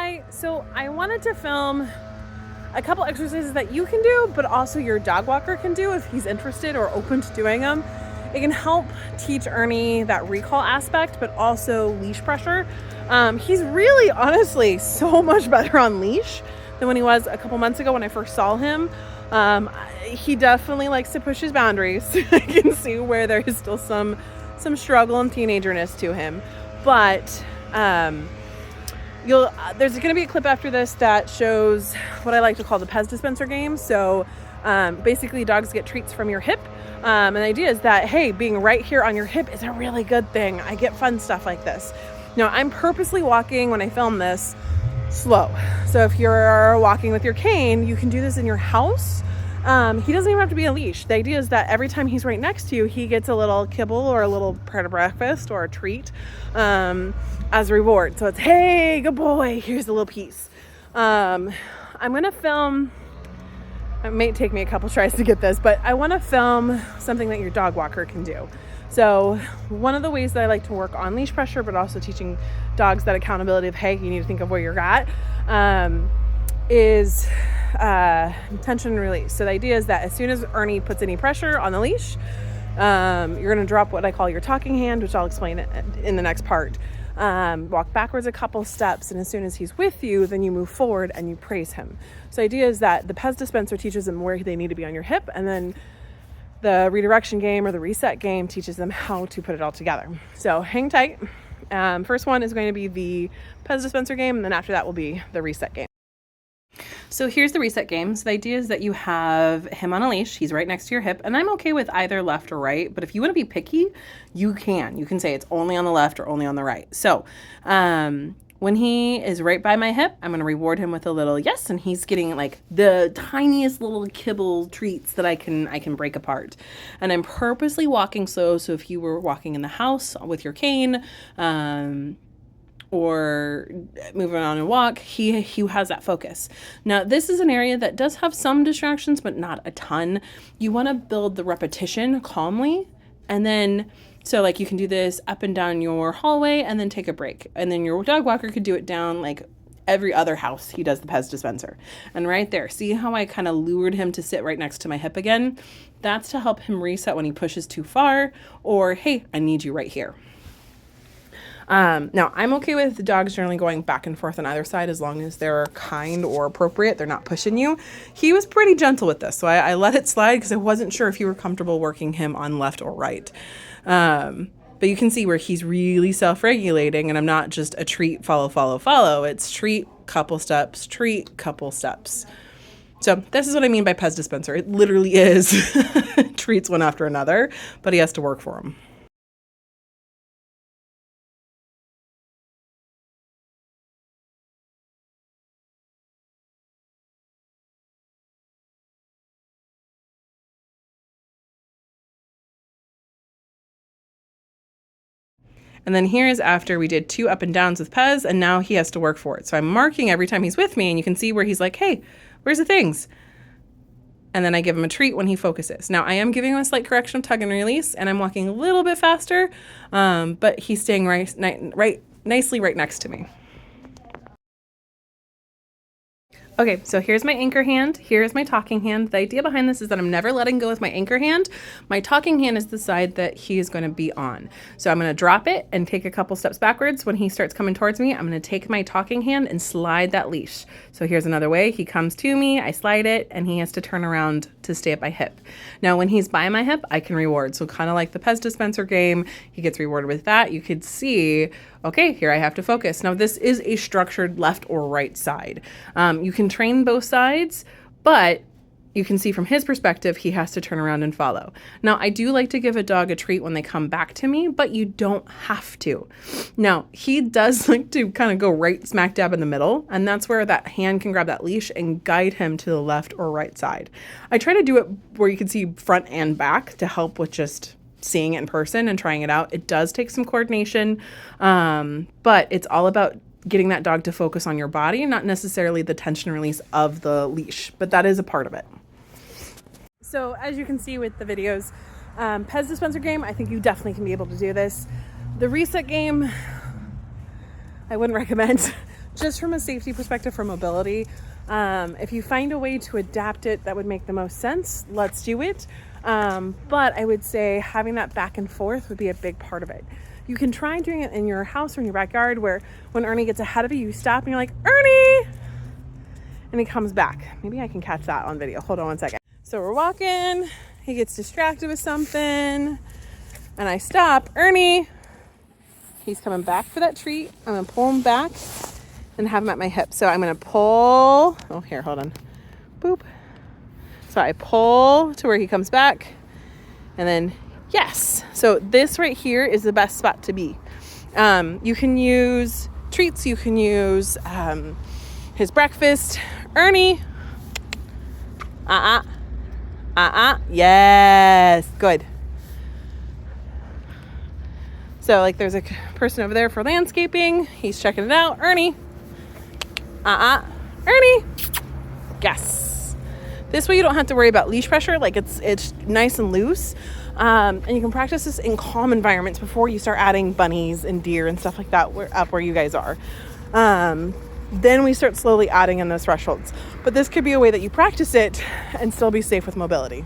Hi, so I wanted to film a couple exercises that you can do, but also your dog walker can do if he's interested or open to doing them. It can help teach Ernie that recall aspect, but also leash pressure. He's really, honestly, so much better on leash than when he was a couple months ago when I first saw him. He definitely likes to push his boundaries. I can see where there is still some struggle and teenagerness to him, but there's going to be a clip after this that shows what I like to call the Pez dispenser game. So basically dogs get treats from your hip. And the idea is that, hey, being right here on your hip is a really good thing. I get fun stuff like this. Now, I'm purposely walking when I film this slow. So if you're walking with your cane, you can do this in your house. He doesn't even have to be a leash. The idea is that every time he's right next to you, he gets a little kibble or a little part of breakfast or a treat as a reward. So it's, hey, good boy, here's a little piece. I'm going to film, it may take me a couple tries to get this, but I want to film something that your dog walker can do. So one of the ways that I like to work on leash pressure, but also teaching dogs that accountability of, hey, you need to think of where you're at, is tension and release. So the idea is that as soon as Ernie puts any pressure on the leash, you're going to drop what I call your talking hand, which I'll explain in the next part. Walk backwards a couple steps, and as soon as he's with you, then you move forward and you praise him. So the idea is that the Pez dispenser teaches them where they need to be on your hip, and then the redirection game or the reset game teaches them how to put it all together. So hang tight. First one is going to be the Pez dispenser game, and then after that will be the reset game. So here's the reset game. So the idea is that you have him on a leash. He's right next to your hip. And I'm okay with either left or right. But if you want to be picky, you can. You can say it's only on the left or only on the right. So when he is right by my hip, I'm going to reward him with a little yes. And he's getting like the tiniest little kibble treats that I can break apart. And I'm purposely walking slow. So if you were walking in the house with your cane, or moving on a walk, he has that focus. Now, this is an area that does have some distractions, but not a ton. You want to build the repetition calmly, and then, so like you can do this up and down your hallway and then take a break. And then your dog walker could do it down like every other house he does the Pez dispenser. And right there, see how I kind of lured him to sit right next to my hip again? That's to help him reset when he pushes too far, or, hey, I need you right here. Now, I'm okay with dogs generally going back and forth on either side as long as they're kind or appropriate. They're not pushing you. He was pretty gentle with this, so I let it slide because I wasn't sure if you were comfortable working him on left or right. But you can see where he's really self-regulating, and I'm not just a treat, follow, follow, follow. It's treat, couple steps, treat, couple steps. So this is what I mean by Pez dispenser. It literally is treats one after another, but he has to work for them. And then here is after we did 2 up and downs with Pez, and now he has to work for it. So I'm marking every time he's with me, and you can see where he's like, hey, where's the things? And then I give him a treat when he focuses. Now I am giving him a slight correction of tug and release, and I'm walking a little bit faster, but he's staying nicely right next to me. Okay, so here's my anchor hand, here's my talking hand. The idea behind this is that I'm never letting go with my anchor hand. My talking hand is the side that he is going to be on. So I'm going to drop it and take a couple steps backwards. When he starts coming towards me, I'm going to take my talking hand and slide that leash. So here's another way. He comes to me, I slide it, and he has to turn around to stay at my hip. Now when he's by my hip, I can reward. So kind of like the Pez dispenser game, he gets rewarded with that. You could see, okay, here I have to focus. Now this is a structured left or right side. You can train both sides, but you can see from his perspective, he has to turn around and follow. Now, I do like to give a dog a treat when they come back to me, but you don't have to. Now, he does like to kind of go right smack dab in the middle, and that's where that hand can grab that leash and guide him to the left or right side. I try to do it where you can see front and back to help with just seeing it in person and trying it out. It does take some coordination, but it's all about getting that dog to focus on your body, not necessarily the tension release of the leash, but that is a part of it. So as you can see with the videos, Pez dispenser game, I think you definitely can be able to do this. The reset game, I wouldn't recommend. just from a safety perspective for mobility, if you find a way to adapt it that would make the most sense, let's do it. But I would say having that back and forth would be a big part of it. You can try doing it in your house or in your backyard, where when Ernie gets ahead of you, you stop and you're like, Ernie! And he comes back. Maybe I can catch that on video. Hold on one second. So we're walking, he gets distracted with something, and I stop. Ernie! He's coming back for that treat. I'm gonna pull him back and have him at my hip. So I'm gonna pull, oh here, hold on. Boop. So I pull to where he comes back, and then yes. So this right here is the best spot to be. You can use treats, you can use his breakfast. Ernie. Yes, good. So like there's a person over there for landscaping. He's checking it out. Ernie. Ernie. Yes. This way you don't have to worry about leash pressure. Like it's nice and loose. And you can practice this in calm environments before you start adding bunnies and deer and stuff like that up where you guys are. Then we start slowly adding in those thresholds. But this could be a way that you practice it and still be safe with mobility.